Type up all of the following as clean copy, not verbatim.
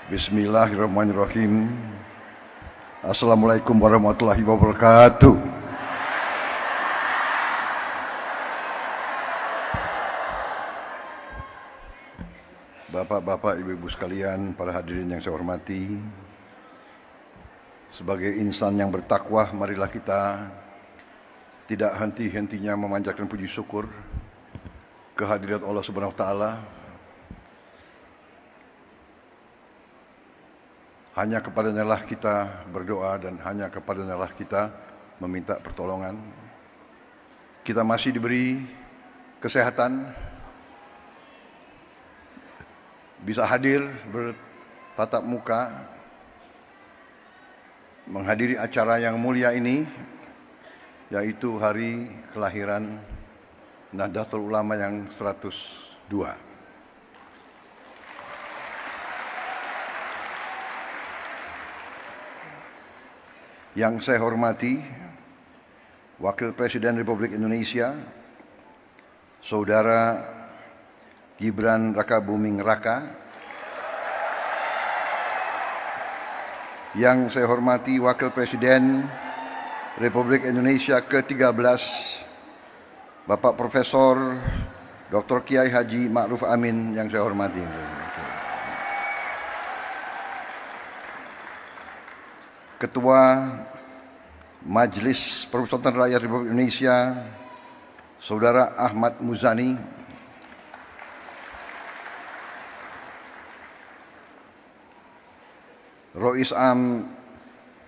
Bismillahirrahmanirrahim. Assalamualaikum warahmatullahi wabarakatuh. Bapak-bapak, ibu-ibu sekalian, para hadirin yang saya hormati, sebagai insan yang bertakwa, marilah kita tidak henti-hentinya memanjatkan puji syukur kehadirat Allah Subhanahu wa taala. Hanya kepadanya lah kita berdoa dan hanya kepadanya lah kita meminta pertolongan. Kita masih diberi kesehatan, bisa hadir bertatap muka, menghadiri acara yang mulia ini, yaitu hari kelahiran Nahdlatul Ulama yang 102. Yang saya hormati Wakil Presiden Republik Indonesia, Saudara Gibran Rakabuming Raka. Yang saya hormati Wakil Presiden Republik Indonesia ke-13, Bapak Profesor Dr. Kiai Haji Ma'ruf Amin yang saya hormati. Ketua Majelis Permusyawaratan Rakyat Republik Indonesia, Saudara Ahmad Muzani. Rois Am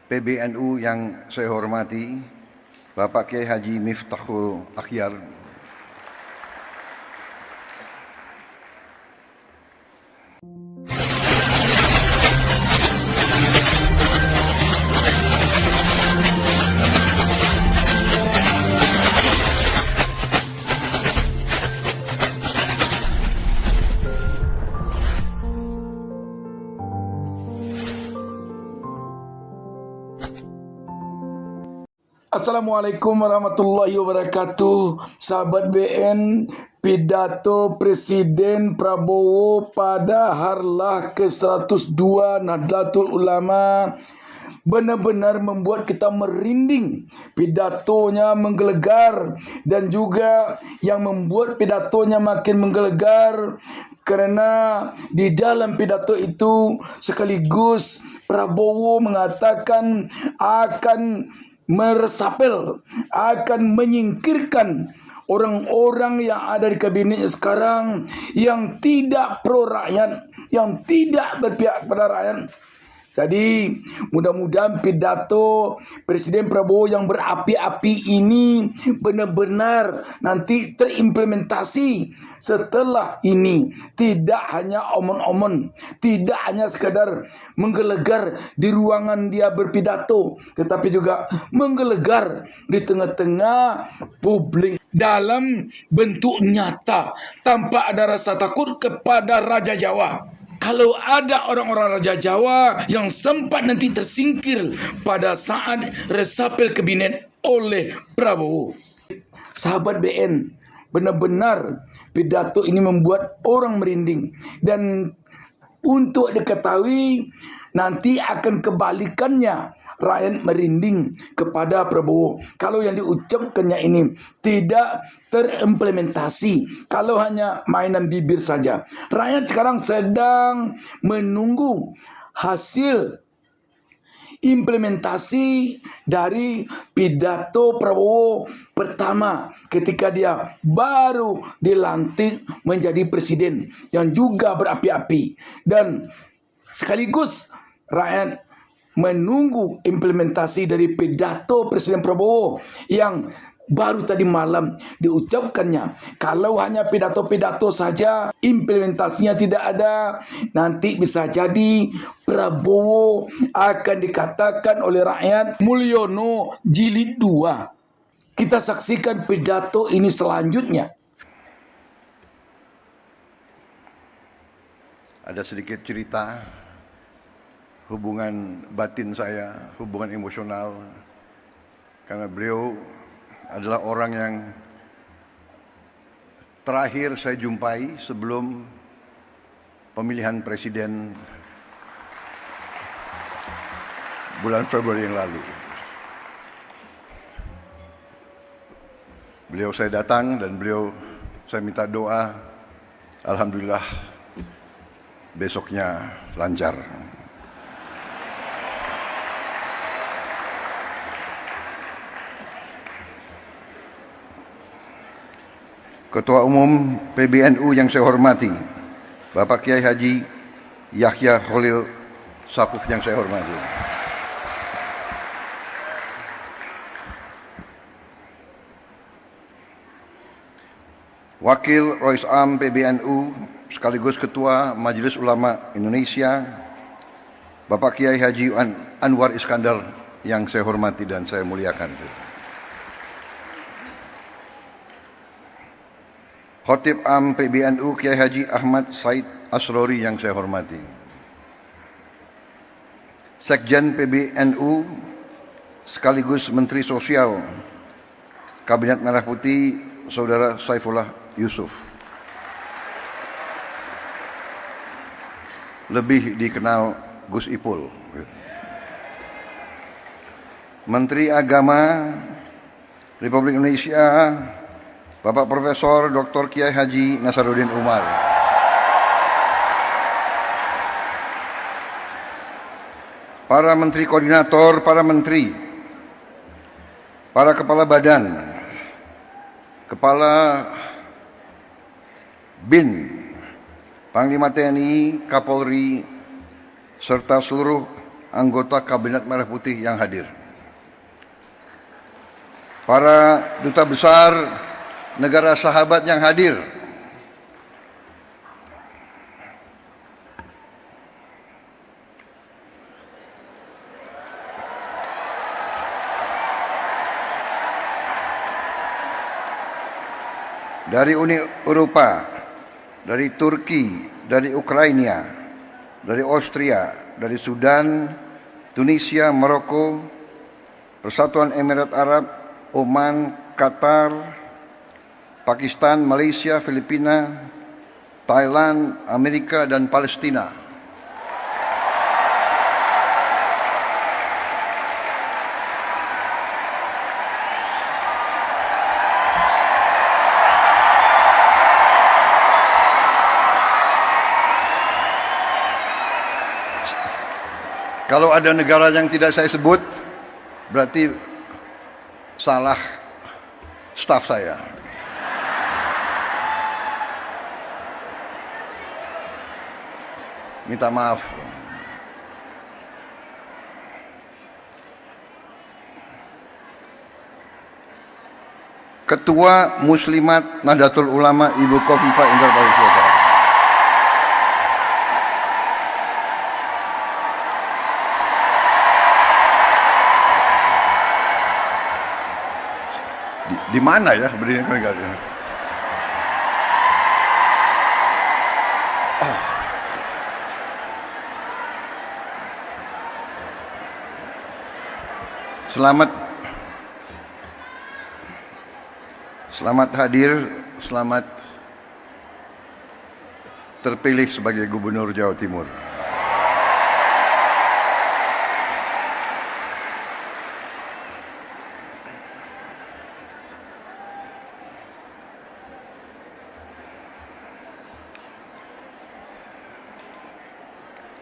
PBNU yang saya hormati, Bapak Kiai Haji Miftahul Akhyar. Assalamualaikum warahmatullahi wabarakatuh. Sahabat BN, pidato Presiden Prabowo pada Harlah ke-102 Nahdlatul Ulama benar-benar membuat kita merinding. Pidatonya menggelegar, dan juga yang membuat pidatonya makin menggelegar karena di dalam pidato itu sekaligus Prabowo mengatakan akan meresapel, akan menyingkirkan orang-orang yang ada di kabinet sekarang yang tidak pro rakyat, yang tidak berpihak pada rakyat. Jadi mudah-mudahan pidato Presiden Prabowo yang berapi-api ini benar-benar nanti terimplementasi setelah ini. Tidak hanya omon-omon, tidak hanya sekadar menggelegar di ruangan dia berpidato, tetapi juga menggelegar di tengah-tengah publik dalam bentuk nyata, tanpa ada rasa takut kepada Raja Jawa. Kalau ada orang-orang Raja Jawa yang sempat nanti tersingkir pada saat resapel kabinet oleh Prabowo. Sahabat BN, benar-benar pidato ini membuat orang merinding. Dan untuk diketahui, nanti akan kebalikannya, rakyat merinding kepada Prabowo kalau yang diucapkannya ini tidak terimplementasi, kalau hanya mainan bibir saja. Rakyat sekarang sedang menunggu hasil implementasi dari pidato Prabowo pertama ketika dia baru dilantik menjadi presiden yang juga berapi-api. Dan sekaligus rakyat menunggu implementasi dari pidato Presiden Prabowo yang baru tadi malam diucapkannya. Kalau hanya pidato-pidato saja, implementasinya tidak ada, nanti bisa jadi Prabowo akan dikatakan oleh rakyat Mulyono jilid 2. Kita saksikan pidato ini selanjutnya. Ada sedikit cerita hubungan batin saya, hubungan emosional, karena beliau adalah orang yang terakhir saya jumpai sebelum pemilihan presiden bulan Februari yang lalu. Beliau saya datang dan saya minta doa. Alhamdulillah besoknya lancar. Ketua Umum PBNU yang saya hormati, Bapak Kiai Haji Yahya Khalil Stakuf yang saya hormati. Wakil Rois Am PBNU sekaligus Ketua Majelis Ulama Indonesia, Bapak Kiai Haji Anwar Iskandar yang saya hormati dan saya muliakan. Khatib Am PBNU Kiai Haji Ahmad Said Asrori yang saya hormati. Sekjen PBNU sekaligus Menteri Sosial Kabinet Merah Putih Saudara Saifullah Yusuf. Lebih dikenal Gus Ipul. Menteri Agama Republik Indonesia Bapak Profesor Dr. Kiai Haji Nasaruddin Umar. Para menteri koordinator, para menteri, para kepala badan, kepala BIN, Panglima TNI, Kapolri, serta seluruh anggota Kabinet Merah Putih yang hadir. Para duta besar negara sahabat yang hadir, dari Uni Eropa, dari Turki, dari Ukraina, dari Austria, dari Sudan, Tunisia, Maroko, Persatuan Emirat Arab, Oman, Qatar, Pakistan, Malaysia, Filipina, Thailand, Amerika, dan Palestina. Kalau ada negara yang tidak saya sebut, berarti salah staf saya. Minta maaf. Ketua Muslimat Nahdlatul Ulama Ibu Khofifah Indar Parawansa. Di mana ya berdiri negara? Selamat hadir, selamat terpilih sebagai Gubernur Jawa Timur.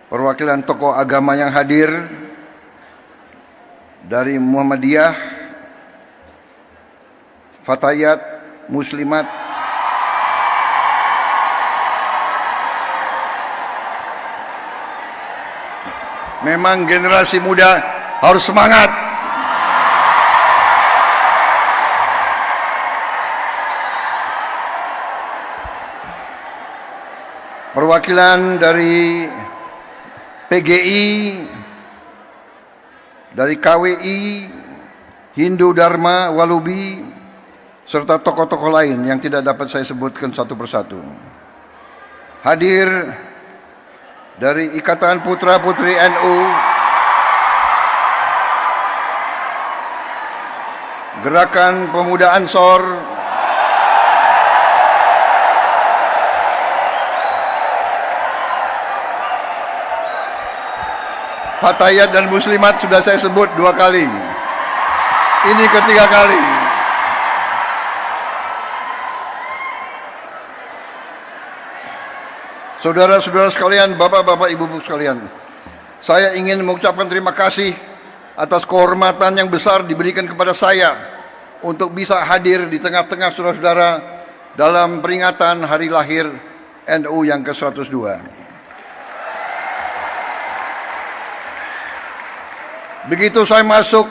Perwakilan tokoh agama yang hadir dari Muhammadiyah, Fatayat, Muslimat, memang generasi muda harus semangat. Perwakilan dari PGI, dari KWI, Hindu Dharma, Walubi, serta tokoh-tokoh lain yang tidak dapat saya sebutkan satu persatu. Hadir dari Ikatan Putra Putri NU, Gerakan Pemuda Ansor, Fatayat dan muslimat sudah saya sebut 2 kali. Ini ketiga kali. Saudara-saudara sekalian, bapak-bapak, ibu-ibu sekalian, saya ingin mengucapkan terima kasih atas kehormatan yang besar diberikan kepada saya untuk bisa hadir di tengah-tengah saudara-saudara dalam peringatan hari lahir NU yang ke-102. Begitu saya masuk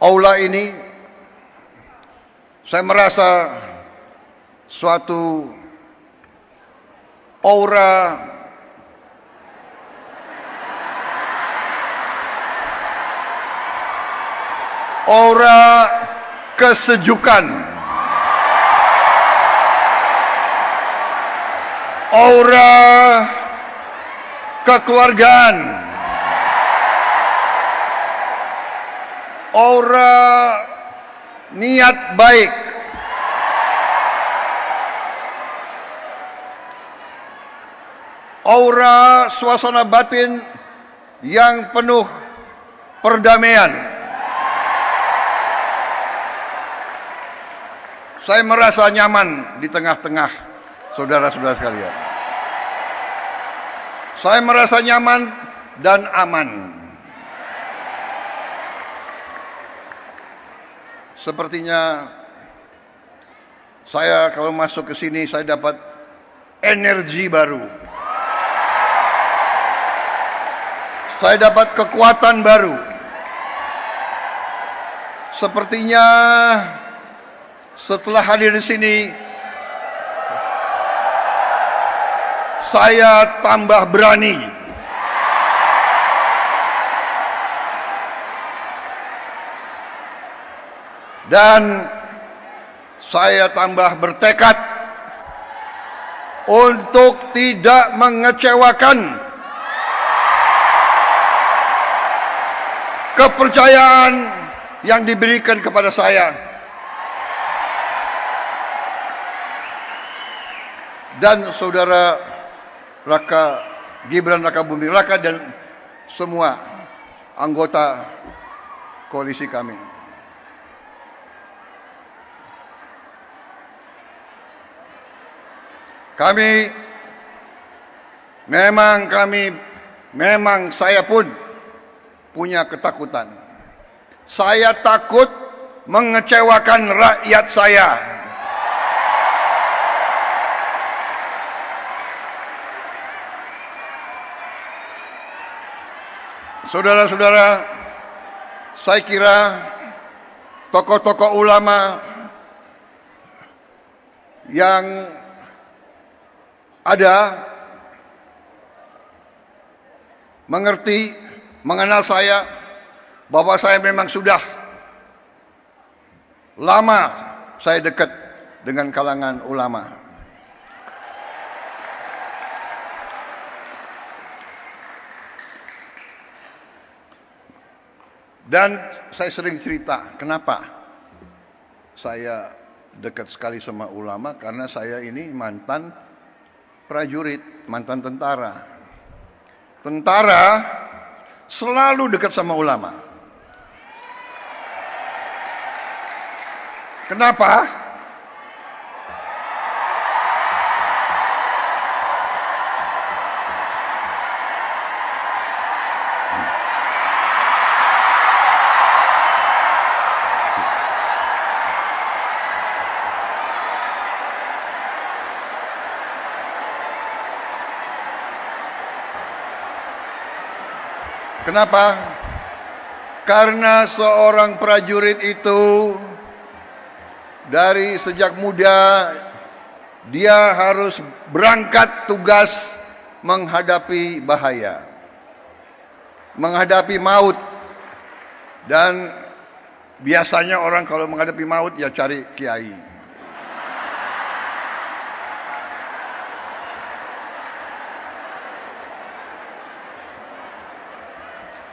aula ini, saya merasa suatu aura kesejukan, aura kekeluargaan, aura niat baik, aura suasana batin yang penuh perdamaian. Saya merasa nyaman di tengah-tengah saudara-saudara sekalian. Saya merasa nyaman dan aman. Sepertinya saya kalau masuk ke sini saya dapat energi baru. Saya dapat kekuatan baru. Sepertinya setelah hadir di sini saya tambah berani. Dan saya tambah bertekad untuk tidak mengecewakan kepercayaan yang diberikan kepada saya. Dan saudara Raka Gibran Raka Buming Raka dan semua anggota koalisi kami. Memang saya pun punya ketakutan. Saya takut mengecewakan rakyat saya. Saudara-saudara, saya kira tokoh-tokoh ulama yang ada mengerti, mengenal saya, bahwa saya memang sudah lama saya dekat dengan kalangan ulama. Dan saya sering cerita, kenapa saya dekat sekali sama ulama, karena saya ini mantan prajurit, mantan tentara. Tentara selalu dekat sama ulama. Kenapa? Kenapa? Karena seorang prajurit itu dari sejak muda dia harus berangkat tugas menghadapi bahaya, menghadapi maut. Dan biasanya orang kalau menghadapi maut ya cari kiai.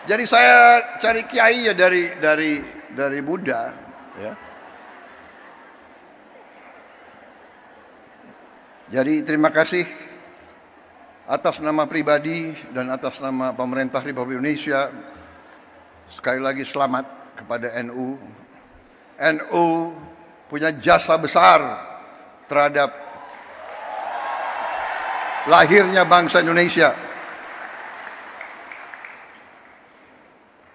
Jadi saya cari kiai ya dari muda, ya. Jadi terima kasih atas nama pribadi dan atas nama pemerintah Republik Indonesia, sekali lagi selamat kepada NU. NU punya jasa besar terhadap lahirnya bangsa Indonesia.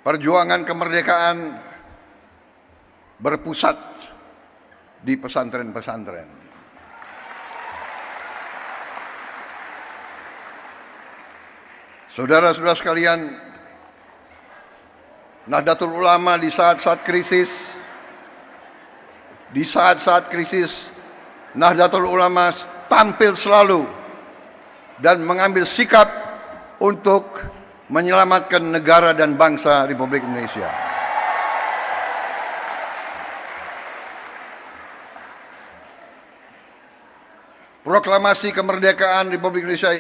Perjuangan kemerdekaan berpusat di pesantren-pesantren. Saudara-saudara sekalian, Nahdlatul Ulama di saat-saat krisis, Nahdlatul Ulama tampil selalu dan mengambil sikap untuk menyelamatkan negara dan bangsa Republik Indonesia. Proklamasi kemerdekaan Republik Indonesia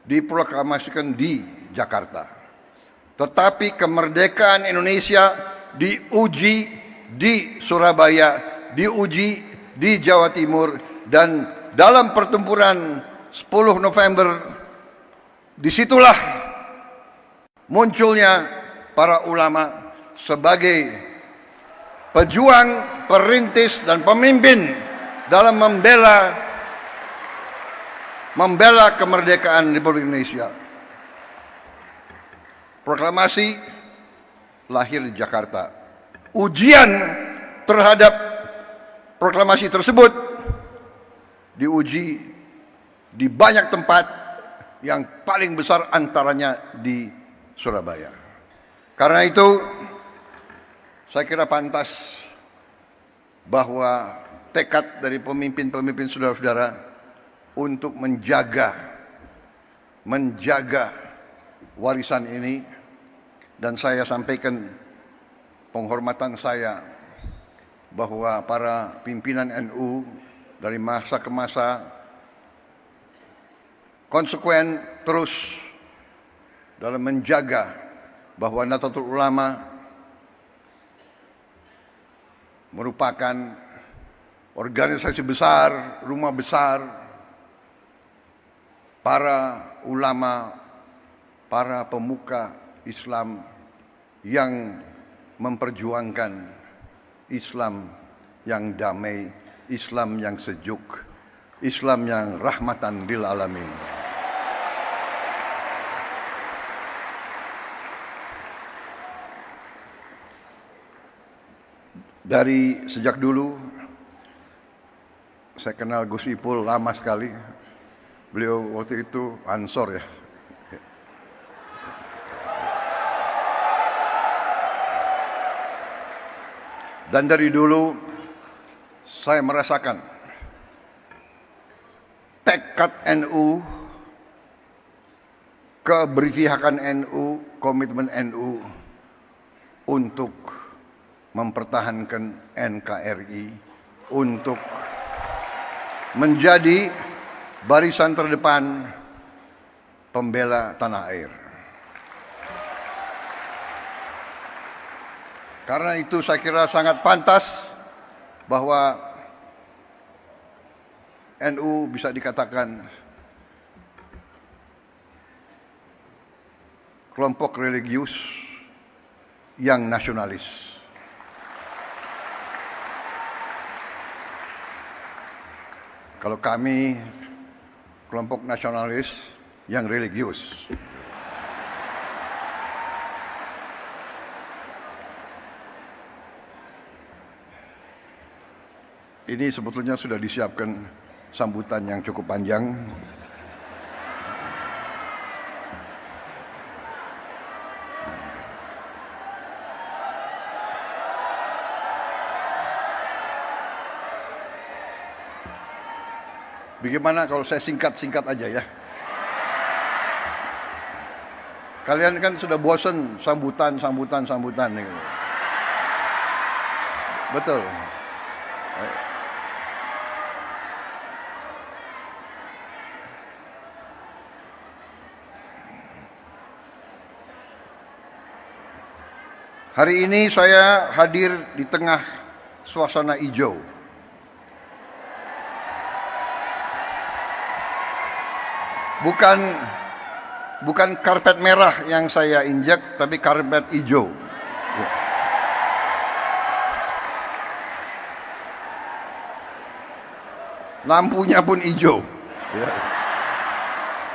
diproklamasikan di Jakarta. Tetapi kemerdekaan Indonesia diuji di Surabaya, diuji di Jawa Timur, dan dalam pertempuran 10 November disitulah munculnya para ulama sebagai pejuang, perintis, dan pemimpin dalam membela kemerdekaan Republik Indonesia. Proklamasi lahir di Jakarta. Ujian terhadap proklamasi tersebut diuji di banyak tempat, yang paling besar antaranya di Surabaya. Karena itu, saya kira pantas bahwa tekad dari pemimpin-pemimpin saudara-saudara untuk menjaga warisan ini, dan saya sampaikan penghormatan saya bahwa para pimpinan NU dari masa ke masa konsekuen terus dalam menjaga bahwa Nahdlatul Ulama merupakan organisasi besar, rumah besar para ulama, para pemuka Islam yang memperjuangkan Islam yang damai, Islam yang sejuk, Islam yang rahmatan lil alamin. Dari sejak dulu saya kenal Gus Ipul lama sekali. Beliau waktu itu Ansor ya. Dan dari dulu saya merasakan tekad NU, keberpihakan NU, komitmen NU untuk mempertahankan NKRI, untuk menjadi barisan terdepan pembela tanah air. Karena itu saya kira sangat pantas bahwa NU bisa dikatakan kelompok religius yang nasionalis. Kalau kami kelompok nasionalis yang religius. Ini sebetulnya sudah disiapkan sambutan yang cukup panjang. Bagaimana kalau saya singkat-singkat aja ya? Kalian kan sudah bosan sambutan. Gitu. Betul. Hari ini saya hadir di tengah suasana hijau. bukan karpet merah yang saya injak, tapi karpet hijau. Ya. Lampunya pun hijau. Ya.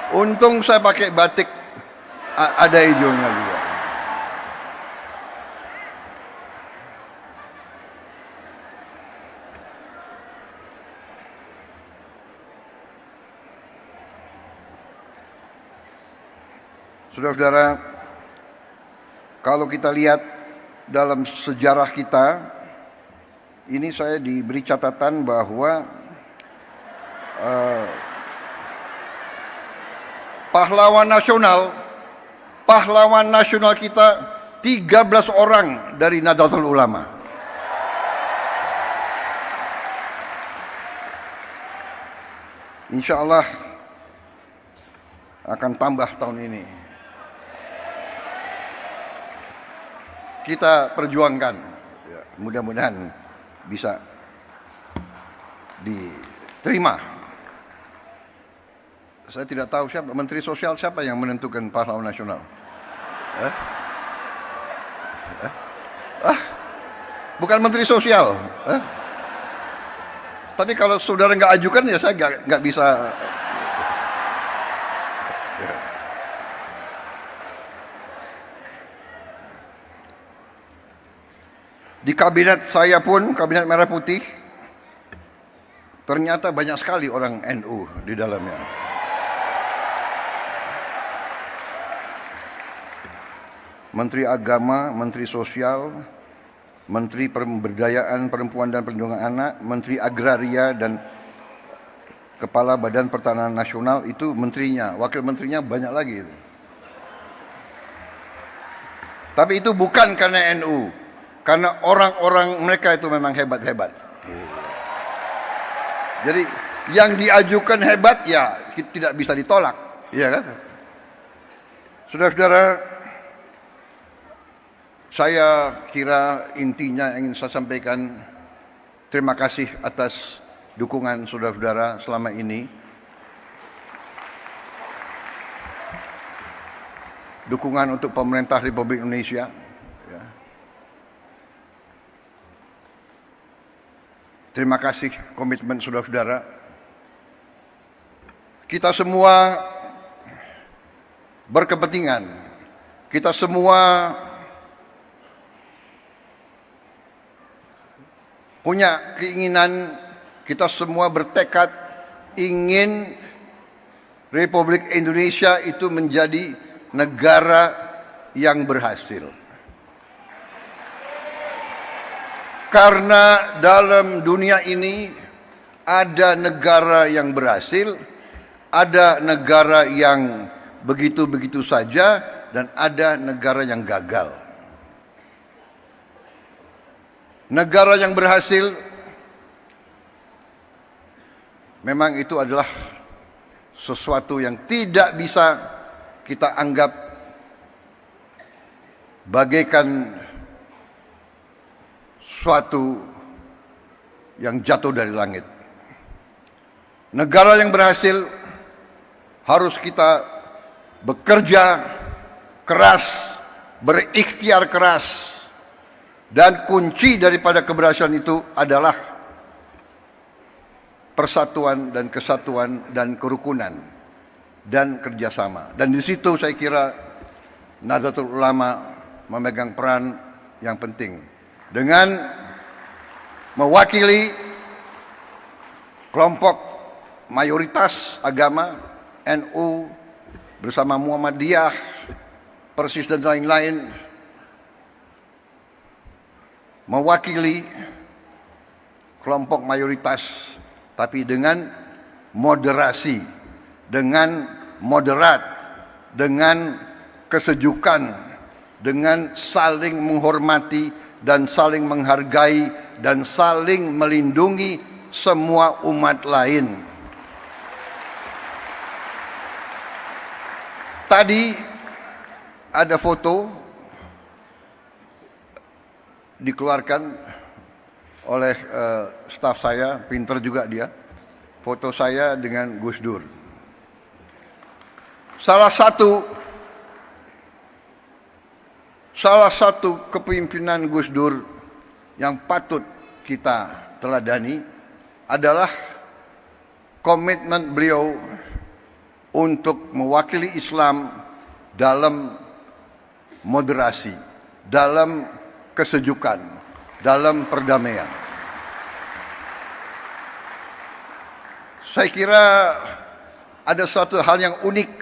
Untung saya pakai batik, ada hijaunya juga. Saudara-saudara, kalau kita lihat dalam sejarah kita, ini saya diberi catatan bahwa pahlawan nasional kita 13 orang dari Nahdlatul Ulama. Insya Allah akan tambah tahun ini. Kita perjuangkan, ya, mudah-mudahan bisa diterima. Saya tidak tahu siapa Menteri Sosial, siapa yang menentukan pahlawan nasional. Bukan Menteri Sosial. Tapi kalau saudara nggak ajukan, ya saya nggak bisa. Di kabinet saya pun, kabinet Merah Putih, ternyata banyak sekali orang NU di dalamnya. Menteri Agama, Menteri Sosial, Menteri Pemberdayaan Perempuan dan Perlindungan Anak, Menteri Agraria, dan Kepala Badan Pertanahan Nasional, itu menterinya. Wakil menterinya banyak lagi. Tapi itu bukan karena NU. Karena orang-orang mereka itu memang hebat-hebat. Jadi yang diajukan hebat, ya tidak bisa ditolak. Iya kan? Saudara-saudara, saya kira intinya ingin saya sampaikan, terima kasih atas dukungan saudara-saudara selama ini. Dukungan untuk pemerintah Republik Indonesia. Ya. Terima kasih komitmen saudara-saudara. Kita semua berkepentingan. Kita semua punya keinginan, kita semua bertekad ingin Republik Indonesia itu menjadi negara yang berhasil. Karena dalam dunia ini ada negara yang berhasil, ada negara yang begitu-begitu saja, dan ada negara yang gagal. Negara yang berhasil memang itu adalah sesuatu yang tidak bisa kita anggap bagaikan suatu yang jatuh dari langit. Negara yang berhasil harus kita bekerja keras, berikhtiar keras, dan kunci daripada keberhasilan itu adalah persatuan dan kesatuan dan kerukunan dan kerjasama. Dan di situ saya kira Nahdlatul Ulama memegang peran yang penting dengan mewakili kelompok mayoritas agama NU bersama Muhammadiyah, Persis dan lain-lain, mewakili kelompok mayoritas tapi dengan moderasi, dengan moderat, dengan kesejukan, dengan saling menghormati dan saling menghargai dan saling melindungi semua umat lain. Tadi ada foto dikeluarkan oleh staf saya, pinter juga dia, foto saya dengan Gus Dur. salah satu kepemimpinan Gus Dur yang patut kita teladani adalah komitmen beliau untuk mewakili Islam dalam moderasi, dalam kesejukan, dalam perdamaian. Saya kira ada suatu hal yang unik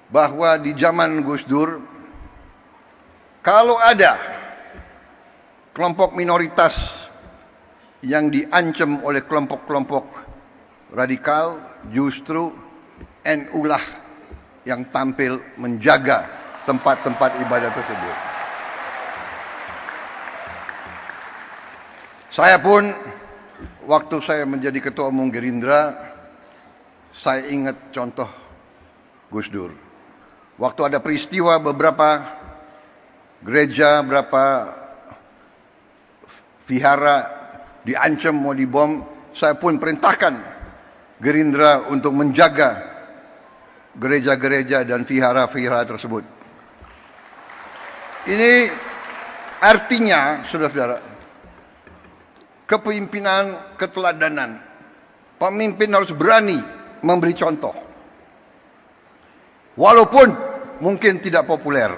bahwa di zaman Gus Dur, kalau ada kelompok minoritas yang diancam oleh kelompok-kelompok radikal, justru NU lah yang tampil menjaga tempat-tempat ibadah tersebut. Saya pun, waktu saya menjadi ketua umum Gerindra, saya ingat contoh Gus Dur. Waktu ada peristiwa beberapa gereja, beberapa vihara diancam mau dibom, saya pun perintahkan Gerindra untuk menjaga gereja-gereja dan vihara-vihara tersebut. Ini artinya, saudara-saudara, kepemimpinan, keteladanan. Pemimpin harus berani memberi contoh. Walaupun mungkin tidak populer.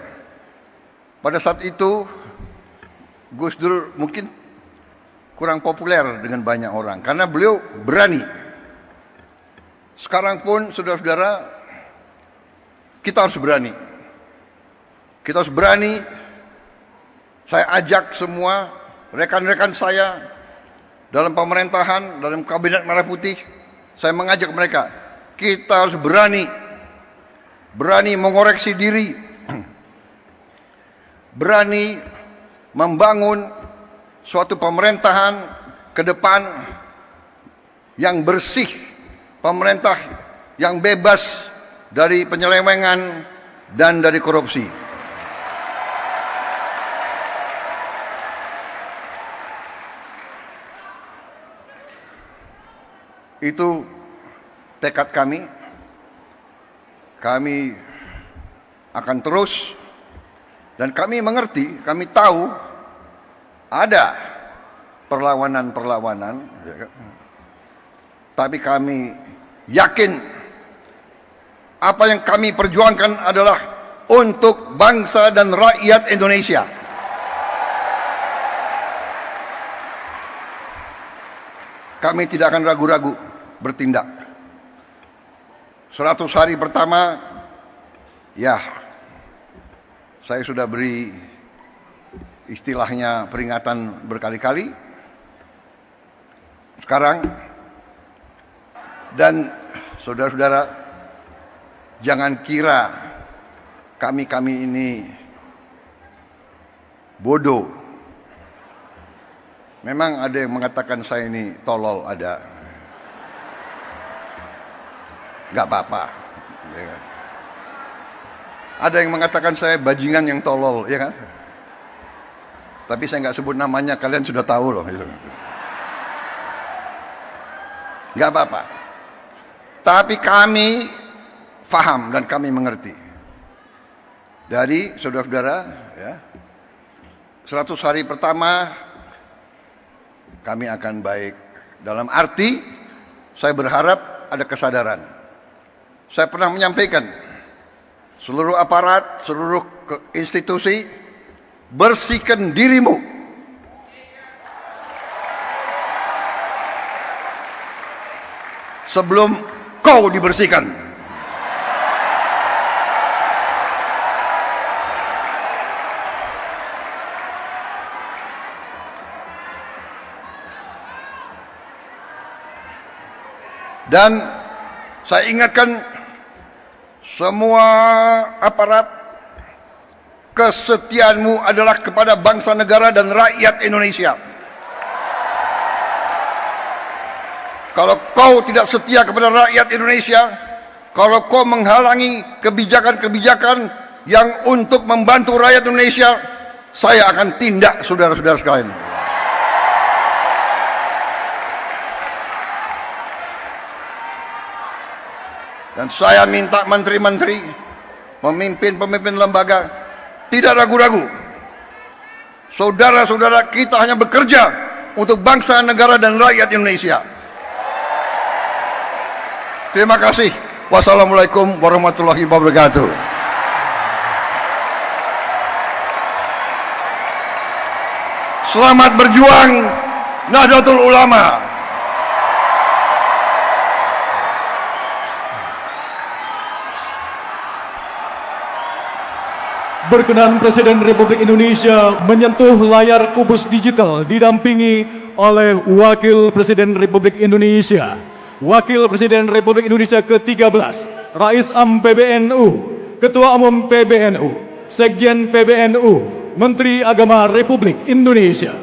Pada saat itu, Gus Dur mungkin kurang populer dengan banyak orang. Karena beliau berani. Sekarang pun, saudara-saudara, kita harus berani. Kita harus berani. Saya ajak semua rekan-rekan saya dalam pemerintahan, dalam kabinet Merah Putih, saya mengajak mereka, kita harus berani mengoreksi diri, berani membangun suatu pemerintahan ke depan yang bersih, pemerintah yang bebas dari penyelewengan dan dari korupsi. Itu tekad kami. Kami akan terus, dan kami mengerti, kami tahu ada perlawanan-perlawanan, tapi kami yakin apa yang kami perjuangkan adalah untuk bangsa dan rakyat Indonesia. Kami tidak akan ragu-ragu bertindak. 100 hari pertama, ya, saya sudah beri istilahnya peringatan berkali-kali. Sekarang, dan saudara-saudara, jangan kira kami ini bodoh. Memang ada yang mengatakan saya ini tolol, ada. Gak apa-apa. Ya kan? Ada yang mengatakan saya bajingan yang tolol, ya kan? Tapi saya nggak sebut namanya, kalian sudah tahu loh. Gak apa-apa. Tapi kami faham dan kami mengerti. Dari saudara-saudara, ya, 100 hari pertama kami akan baik. Dalam arti, saya berharap ada kesadaran. Saya pernah menyampaikan, seluruh aparat, seluruh institusi, bersihkan dirimu. Sebelum kau dibersihkan. Dan saya ingatkan semua aparat, kesetiaanmu adalah kepada bangsa negara dan rakyat Indonesia. Kalau kau tidak setia kepada rakyat Indonesia, kalau kau menghalangi kebijakan-kebijakan yang untuk membantu rakyat Indonesia, saya akan tindak, saudara-saudara sekalian. Dan saya minta menteri-menteri, pemimpin-pemimpin lembaga, tidak ragu-ragu. Saudara-saudara kita hanya bekerja untuk bangsa, negara, dan rakyat Indonesia. Terima kasih. Wassalamualaikum warahmatullahi wabarakatuh. Selamat berjuang Nahdlatul Ulama. Berkenan Presiden Republik Indonesia menyentuh layar kubus digital didampingi oleh Wakil Presiden Republik Indonesia, Wakil Presiden Republik Indonesia ke-13, Rais Am PBNU, Ketua Umum PBNU, Sekjen PBNU, Menteri Agama Republik Indonesia.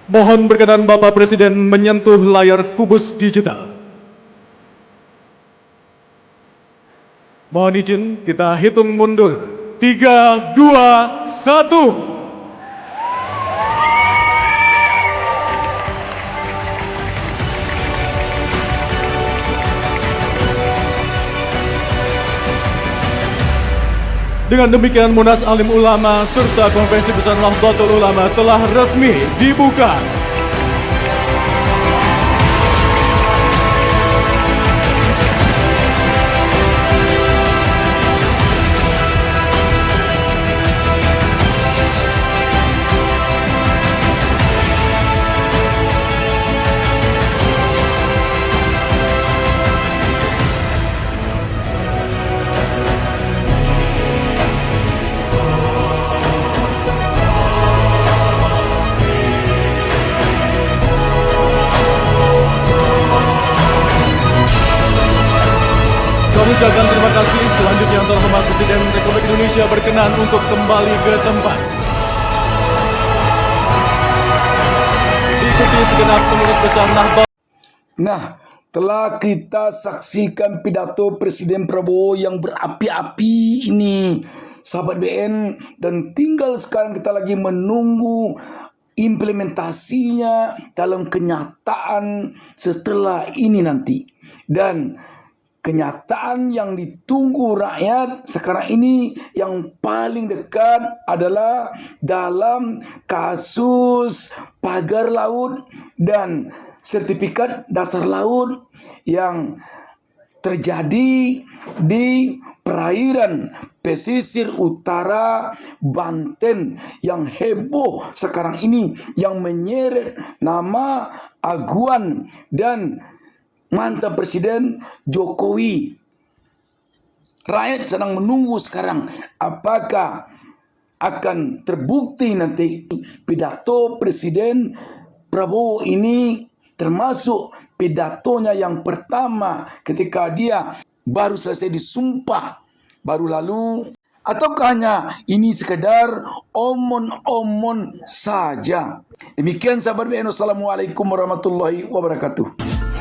Mohon berkenan Bapak Presiden menyentuh layar kubus digital. Mohon izin kita hitung mundur. 3, 2, 1. Dengan demikian Munas Alim Ulama serta Konferensi Besar Nahdlatul Ulama telah resmi dibuka. Kami ucapkan terima kasih. Selanjutnya yang terhormat Presiden Republik Indonesia berkenan untuk kembali ke tempat. Diikuti segenap pengurus besar Nahdlatul. Nah, telah kita saksikan pidato Presiden Prabowo yang berapi-api ini, sahabat BN, dan tinggal sekarang kita lagi menunggu implementasinya dalam kenyataan setelah ini nanti. Dan kenyataan yang ditunggu rakyat sekarang ini yang paling dekat adalah dalam kasus pagar laut dan sertifikat dasar laut yang terjadi di perairan pesisir utara Banten yang heboh sekarang ini, yang menyeret nama aguan dan mantan Presiden Jokowi. Rakyat sedang menunggu sekarang apakah akan terbukti nanti pidato Presiden Prabowo ini, termasuk pidatonya yang pertama ketika dia baru selesai disumpah baru lalu, ataukah hanya ini sekedar omon-omon saja. Demikian sahabat BN. Assalamualaikum warahmatullahi wabarakatuh.